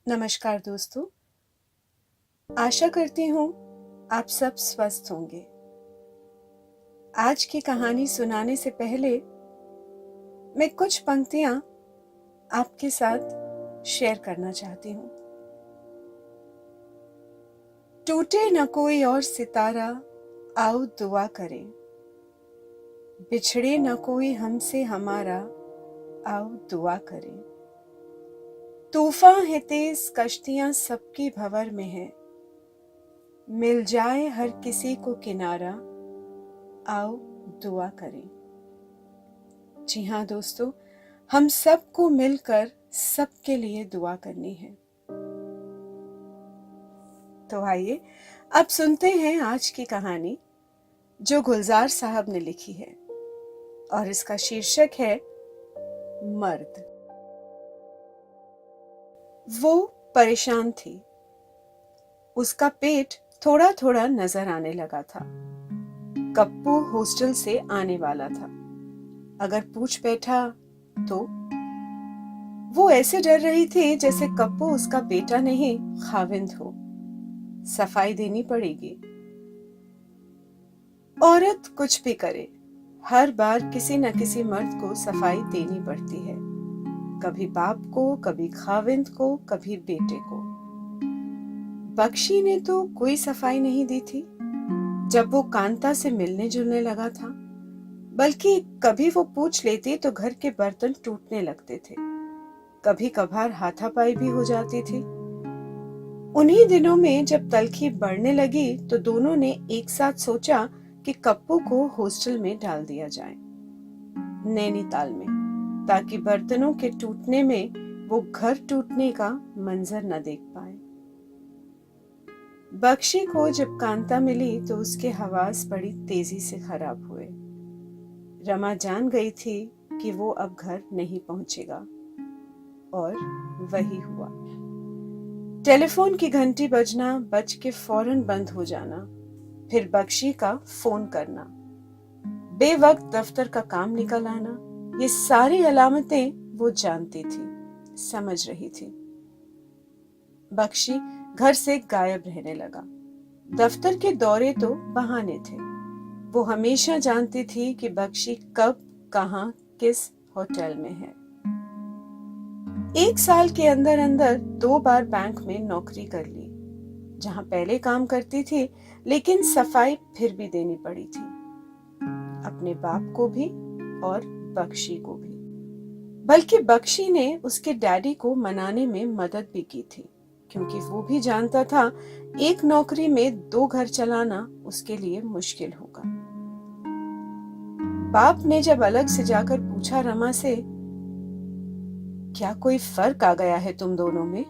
नमस्कार दोस्तों, आशा करती हूँ आप सब स्वस्थ होंगे। आज की कहानी सुनाने से पहले मैं कुछ पंक्तियाँ आपके साथ शेयर करना चाहती हूँ। टूटे न कोई और सितारा, आओ दुआ करें। बिछड़े न कोई हमसे हमारा, आओ दुआ करें। तूफान है तेज, कश्तियाँ सबकी भंवर में है। मिल जाए हर किसी को किनारा, आओ दुआ करें। जी हाँ दोस्तों, हम सबको मिलकर सबके लिए दुआ करनी है। तो आइए अब सुनते हैं आज की कहानी जो गुलजार साहब ने लिखी है और इसका शीर्षक है मर्द। वो परेशान थी। उसका पेट थोड़ा थोड़ा नजर आने लगा था। कप्पू हॉस्टल से आने वाला था। अगर पूछ बैठा तो वो ऐसे डर रही थी जैसे कप्पू उसका बेटा नहीं खाविंद हो। सफाई देनी पड़ेगी। औरत कुछ भी करे, हर बार किसी न किसी मर्द को सफाई देनी पड़ती है। कभी बाप को, कभी खाविंद को, कभी बेटे को। बख्शी ने तो कोई सफाई नहीं दी थी जब वो कांता से मिलने जुलने लगा था, बल्कि कभी वो पूछ लेती तो घर के बर्तन टूटने लगते थे। कभी कभार हाथापाई भी हो जाती थी। उन्हीं दिनों में जब तलखी बढ़ने लगी तो दोनों ने एक साथ सोचा कि कप्पू को हॉस्टल में डाल दिया जाए, नैनीताल में, ताकि बर्तनों के टूटने में वो घर टूटने का मंजर न देख पाए। बख्शी को जब कांता मिली तो उसके हवास बड़ी तेजी से खराब हुए। रमा जान गई थी कि वो अब घर नहीं पहुंचेगा, और वही हुआ। टेलीफोन की घंटी बजना, बज के फौरन बंद हो जाना, फिर बख्शी का फोन करना, बेवक्त दफ्तर का काम निकल आना, ये सारी अलामतें वो जानती थी, समझ रही थी। बख्शी घर से गायब रहने लगा। दफ्तर के दौरे तो बहाने थे। वो हमेशा जानती थी कि बख्शी कब, कहां, किस होटल में है। 1 साल के अंदर अंदर 2 बार बैंक में नौकरी कर ली, जहां पहले काम करती थी, लेकिन सफाई फिर भी देनी पड़ी थी, अपने बाप को भी और बख्शी को भी। बल्कि बख्शी ने उसके डैडी को मनाने में मदद भी की थी, क्योंकि वो भी जानता था एक नौकरी में 2 घर चलाना उसके लिए मुश्किल होगा। बाप ने जब अलग से जाकर पूछा रमा से, क्या कोई फर्क आ गया है तुम दोनों में,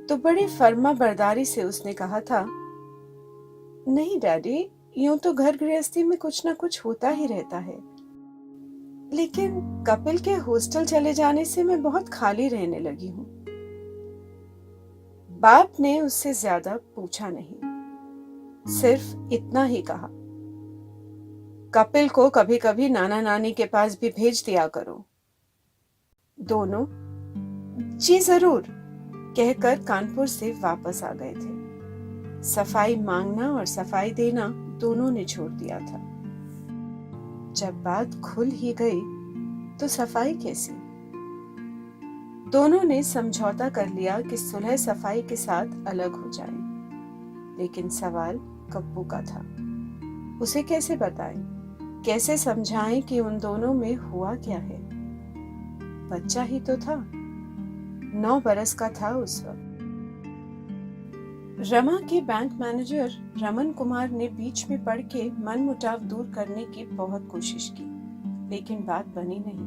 तो बड़ी फर्मा बरदारी से उसने कहा था, नहीं डैडी, यूं तो घर गृहस्थी में कुछ ना कुछ होता ही रहता है, लेकिन कपिल के हॉस्टल चले जाने से मैं बहुत खाली रहने लगी हूं। बाप ने उससे ज्यादा पूछा नहीं, सिर्फ इतना ही कहा, कपिल को कभी कभी नाना नानी के पास भी भेज दिया करो। दोनों जी जरूर कहकर कानपुर से वापस आ गए थे। सफाई मांगना और सफाई देना दोनों ने छोड़ दिया था। जब बात खुल ही गई तो सफाई कैसी? दोनों ने समझौता कर लिया कि सुलह सफाई के साथ अलग हो जाएं। लेकिन सवाल कप्पू का था। उसे कैसे बताएं, कैसे समझाएं कि उन दोनों में हुआ क्या है? बच्चा ही तो था, 9 बरस का था उस वक्त। रमा के बैंक मैनेजर रमन कुमार ने बीच में पड़ के मनमुटाव दूर करने की बहुत कोशिश की, लेकिन बात बनी नहीं।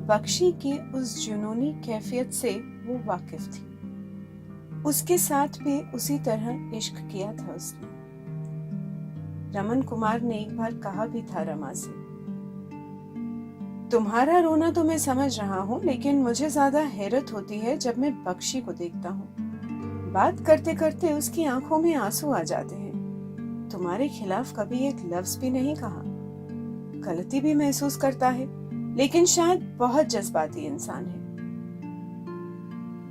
बख्शी की उस जुनूनी कैफियत से वो वाकिफ थी। उसके साथ भी उसी तरह इश्क किया था उसने। रमन कुमार ने एक बार कहा भी था रमा से, तुम्हारा रोना तो मैं समझ रहा हूँ, लेकिन मुझे ज्यादा हैरत होती है जब मैं बख्शी को देखता हूँ। बात करते करते उसकी आंखों में आंसू आ जाते हैं। तुम्हारे खिलाफ कभी एक लफ्ज भी नहीं कहा। गलती भी महसूस करता है, लेकिन शायद बहुत जज्बाती इंसान है।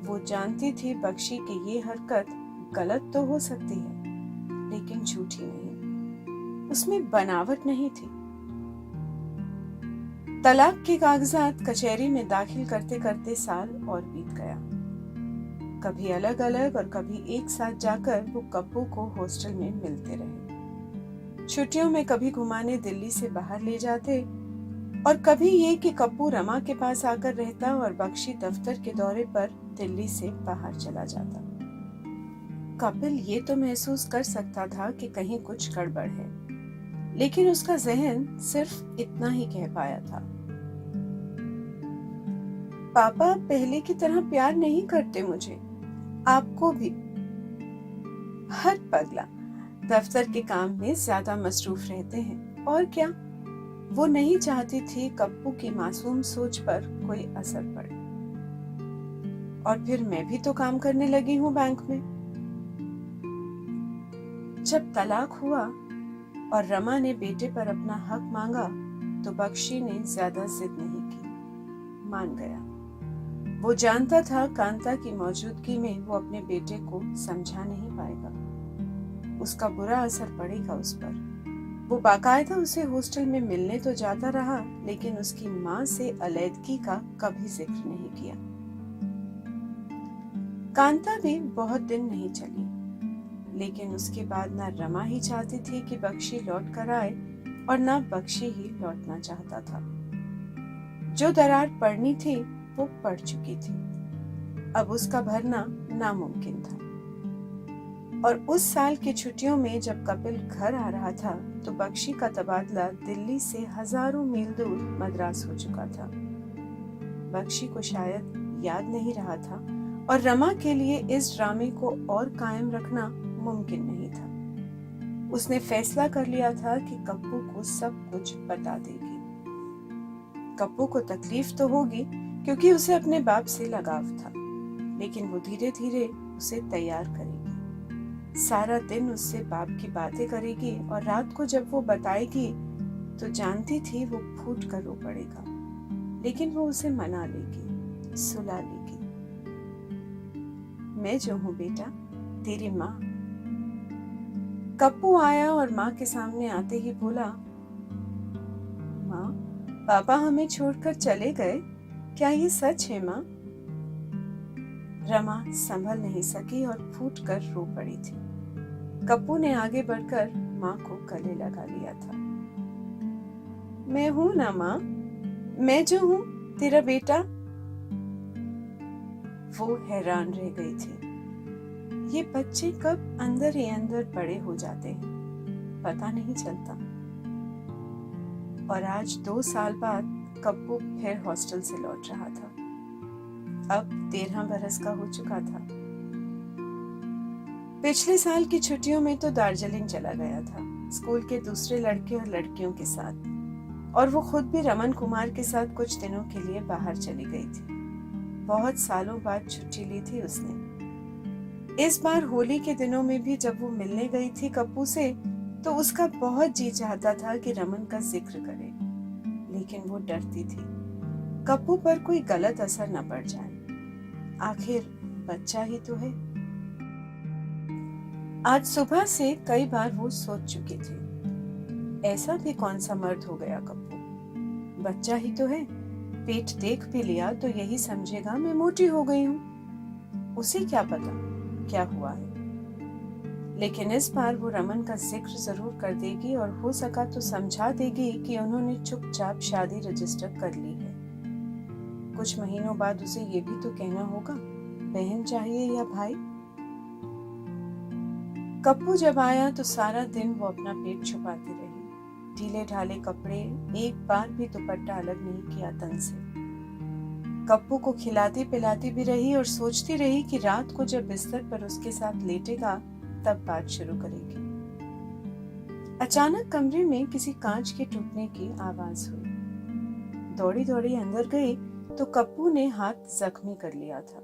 वो जानती थी बख्शी की ये हरकत गलत तो हो सकती है, लेकिन झूठी नहीं। उसमें बनावट नहीं थी। तलाक के कागजात कचहरी में दाखिल करते करते साल और बीत गया। कभी अलग अलग और कभी एक साथ जाकर वो कप्पू को हॉस्टल में मिलते रहे। छुट्टियों में कभी घुमाने दिल्ली से बाहर ले जाते और कभी ये कि कप्पू रमा के पास आकर रहता और बख्शी दफ्तर के दौरे पर दिल्ली से बाहर चला जाता। कपिल ये तो महसूस कर सकता था कि कहीं कुछ गड़बड़ है, लेकिन उसका जहन सिर्फ इतना ही कह पाया था, पापा पहले की तरह प्यार नहीं करते मुझे, आपको भी। हर पगला दफ्तर के काम में ज्यादा मसरूफ रहते हैं, और क्या। वो नहीं चाहती थी कप्पू की मासूम सोच पर कोई असर पड़े। और फिर मैं भी तो काम करने लगी हूँ बैंक में। जब तलाक हुआ और रमा ने बेटे पर अपना हक मांगा तो बख्शी ने ज्यादा जिद नहीं की, मान गया। वो जानता था कांता की मौजूदगी में वो अपने बेटे को समझा नहीं पाएगा, उसका बुरा असर पड़ेगा उस पर। वो बाकायदा उसे हॉस्टल में मिलने तो जाता रहा, लेकिन उसकी माँ से अलैदगी का कभी जिक्र नहीं किया। कांता भी बहुत दिन नहीं चली, लेकिन उसके बाद न रमा ही चाहती थी कि बख्शी लौट कर आए और न बख्शी ही लौटना चाहता था। जो दरार पड़नी थी वो पड़ चुकी थी, अब उसका भरना नामुमकिन था। और उस साल की छुट्टियों में जब कपिल घर आ रहा था तो बख्शी का तबादला दिल्ली से हजारों मील दूर मद्रास हो चुका था। बख्शी को शायद याद नहीं रहा था और रमा के लिए इस ड्रामे को और कायम रखना मुमकिन नहीं था। उसने फैसला कर लिया था कि कप्पू को सब कुछ बता देगी। कप्पू को तकलीफ तो होगी क्योंकि उसे अपने बाप से लगाव था, लेकिन वो धीरे धीरे उसे तैयार करेगी। सारा दिन उससे बाप की बातें करेगी और रात को जब वो बताएगी तो जानती थी वो फूट कर रो पड़ेगा, लेकिन वो उसे मना लेगी, सुला लेगी। मैं जो हूँ बेटा, तेरी माँ। कप्पू आया और माँ के सामने आते ही बोला, माँ, पापा हमें छोड़कर चले गए, क्या ये सच है माँ? रमा संभल नहीं सकी और फूट कर रो पड़ी थी। कप्पू ने आगे बढ़कर माँ को गले लगा लिया था। मैं हूं ना माँ, मैं जो हूं, तेरा बेटा। वो हैरान रह गई थी। ये बच्चे कब अंदर ही अंदर बड़े हो जाते हैं, पता नहीं चलता। और आज 2 साल बाद कप्पू फिर हॉस्टल से लौट रहा था। अब 13 बरस का हो चुका था। पिछले साल की छुट्टियों में तो दार्जिलिंग चला गया था, स्कूल के दूसरे लड़के और लड़कियों के साथ, और वो खुद भी रमन कुमार के साथ कुछ दिनों के लिए बाहर चली गई थी। बहुत सालों बाद छुट्टी ली थी उसने। इस बार होली के दिनों में भी जब वो मिलने गई थी कप्पू से तो उसका बहुत जी चाहता था कि रमन का जिक्र करे, लेकिन वो डरती थी कप्पू पर कोई गलत असर न पड़ जाए, आखिर बच्चा ही तो है। आज सुबह से कई बार वो सोच चुकी थी, ऐसा भी कौन सा मर्द हो गया कप्पू, बच्चा ही तो है, पेट देख भी लिया तो यही समझेगा मैं मोटी हो गई हूँ, उसे क्या पता क्या हुआ है। लेकिन इस बार वो रमन का जिक्र जरूर कर देगी और हो सका तो समझा देगी कि उन्होंने चुपचाप शादी रजिस्टर कर ली है। कुछ महीनों बाद उसे ये भी तो कहना होगा, बहन चाहिए या भाई। कप्पू जब आया तो सारा दिन वो अपना पेट छुपाती रही, ढीले ढाले कपड़े, एक बार भी दुपट्टा अलग नहीं किया तन से। कप्पू को खिलाती पिलाती भी रही और सोचती रही कि रात को जब बिस्तर पर उसके साथ लेटेगा तब बात शुरू करेगी। अचानक कमरे में किसी कांच के टूटने की आवाज हुई। दौड़ी दौड़ी अंदर गई तो कप्पू ने हाथ जख्मी कर लिया था।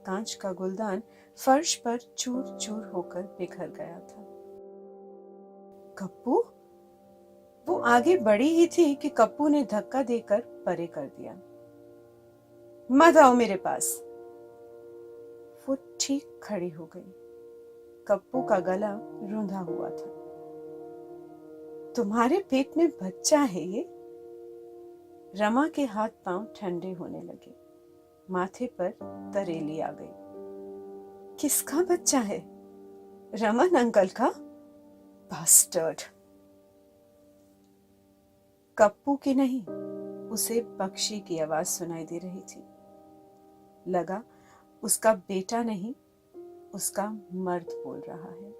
कांच का गुलदान फर्श पर चूर चूर होकर बिखर गया था। कप्पू? वो आगे बढ़ी ही थी कि कप्पू ने धक्का देकर परे कर दिया। मत आओ मेरे पास। वो ठीक खड़ी हो गई। कप्पू का गला रूंधा हुआ था। तुम्हारे पेट में बच्चा है ये? रमा के हाथ पांव ठंडे होने लगे, माथे पर तरेली आ गई। किसका बच्चा है? रमन अंकल का? बास्टर्ड। कप्पू की नहीं, उसे पक्षी की आवाज सुनाई दे रही थी। लगा उसका बेटा नहीं, उसका मर्द बोल रहा है।